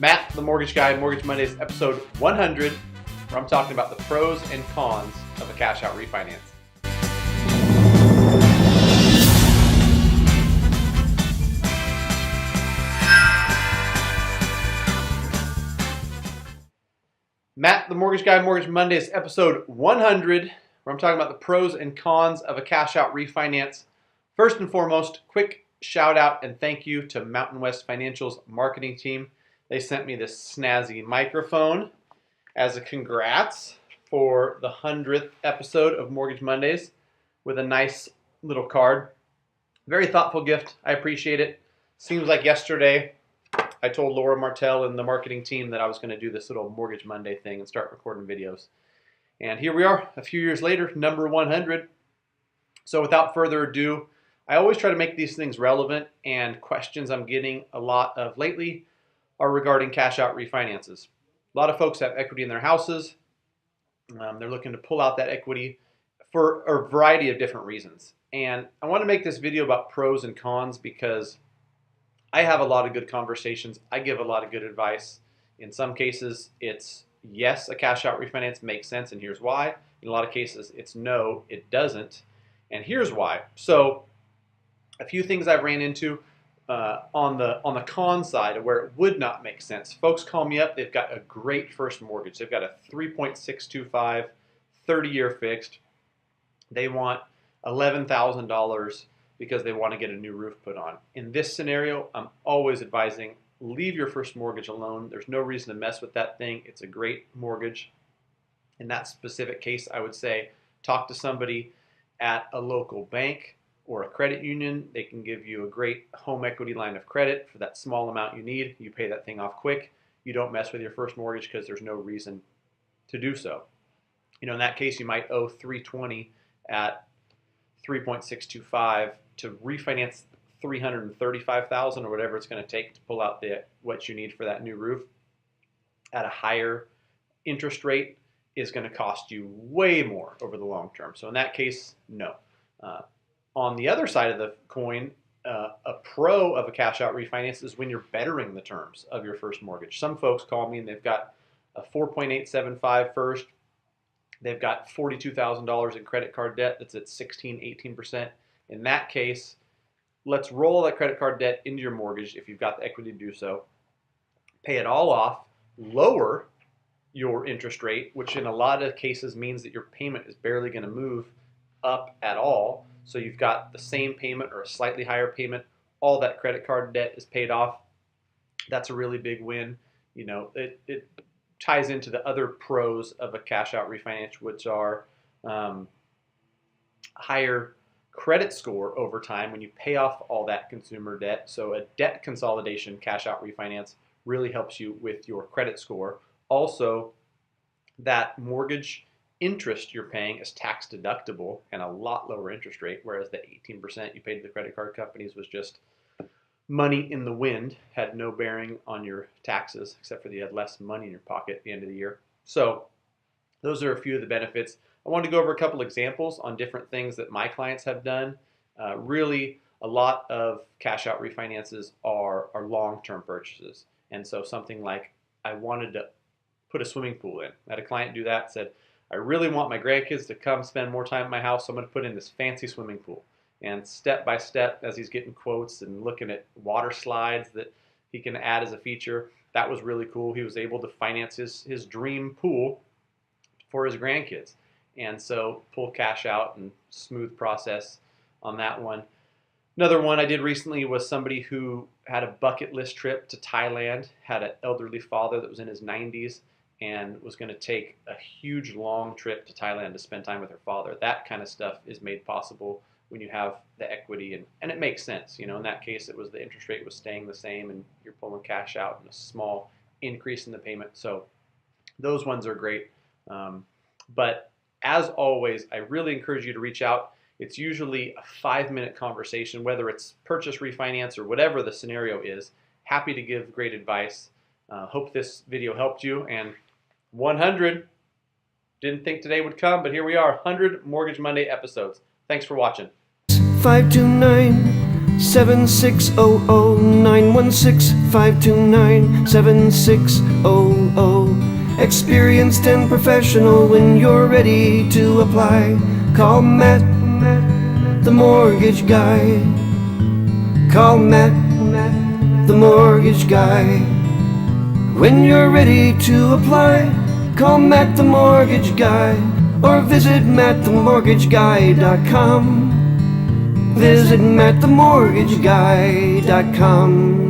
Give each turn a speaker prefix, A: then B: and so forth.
A: Matt, the Mortgage Guy, Mortgage Mondays, episode 100, where I'm talking about the pros and cons of a cash out refinance. Matt, the Mortgage Guy, Mortgage Mondays, episode 100, where I'm talking about the pros and cons of a cash out refinance. First and foremost, quick shout out and thank you to Mountain West Financial's marketing team. They sent me this snazzy microphone as a congrats for the 100th episode of Mortgage Mondays with a nice little card. Very thoughtful gift. I appreciate it. Seems like yesterday I told Laura Martell and the marketing team that I was going to do this little Mortgage Monday thing and start recording videos. And here we are a few years later, number 100. So without further ado, I always try to make these things relevant, and questions I'm getting a lot of lately are regarding cash out refinances. A lot of folks have equity in their houses. They're looking to pull out that equity for a variety of different reasons. And I want to make this video about pros and cons because I have a lot of good conversations. I give a lot of good advice. In some cases, it's yes, a cash out refinance makes sense, and here's why. In a lot of cases, it's no, it doesn't, and here's why. So a few things I've ran into on the con side of where it would not make sense. Folks call me up. They've got a great first mortgage. They've got a 3.625 30-year fixed. They want $11,000 because they want to get a new roof put on. In this scenario, I'm always advising leave your first mortgage alone. There's no reason to mess with that thing. It's a great mortgage. In that specific case, I would say talk to somebody at a local bank or a credit union. They can give you a great home equity line of credit for that small amount you need. You pay that thing off quick. You don't mess with your first mortgage because there's no reason to do so. In that case, you might owe $320 at 3.625 to refinance $335,000 or whatever it's going to take to pull out what you need for that new roof at a higher interest rate is going to cost you way more over the long term. So in that case, no. On the other side of the coin, a pro of a cash out refinance is when you're bettering the terms of your first mortgage. Some folks call me and they've got a 4.875 first. They've got $42,000 in credit card debt that's at 18%. In that case, let's roll that credit card debt into your mortgage if you've got the equity to do so. Pay it all off, lower your interest rate, which in a lot of cases means that your payment is barely going to move up at all. So you've got the same payment or a slightly higher payment. All that credit card debt is paid off. That's a really big win. It ties into the other pros of a cash out refinance, which are higher credit score over time when you pay off all that consumer debt. So a debt consolidation cash out refinance really helps you with your credit score. Also, that mortgage interest you're paying is tax deductible and a lot lower interest rate, whereas the 18% you paid to the credit card companies was just money in the wind, had no bearing on your taxes, except for that you had less money in your pocket at the end of the year. So those are a few of the benefits. I wanted to go over a couple examples on different things that my clients have done. Really, a lot of cash out refinances are long-term purchases. And so something like I wanted to put a swimming pool in. I had a client do that, said, I really want my grandkids to come spend more time in my house, so I'm going to put in this fancy swimming pool. And step by step, as he's getting quotes and looking at water slides that he can add as a feature, that was really cool. He was able to finance his dream pool for his grandkids. And so pull cash out and smooth process on that one. Another one I did recently was somebody who had a bucket list trip to Thailand, had an elderly father that was in his 90s, and was going to take a huge long trip to Thailand to spend time with her father. That kind of stuff is made possible when you have the equity, and it makes sense. In that case, it was the interest rate was staying the same, and you're pulling cash out and a small increase in the payment. So those ones are great. But as always, I really encourage you to reach out. It's usually a 5-minute conversation, whether it's purchase, refinance, or whatever the scenario is. Happy to give great advice. Hope this video helped you. And 100. Didn't think today would come, but here we are, 100 Mortgage Monday episodes. Thanks for watching.
B: 529 7600-916-529, 7600. Experienced and professional when you're ready to apply. Call Matt, the mortgage guy. Call Matt, the mortgage guy. When you're ready to apply, call Matt the mortgage guy, or visit mattthemortgageguy.com. Visit mattthemortgageguy.com.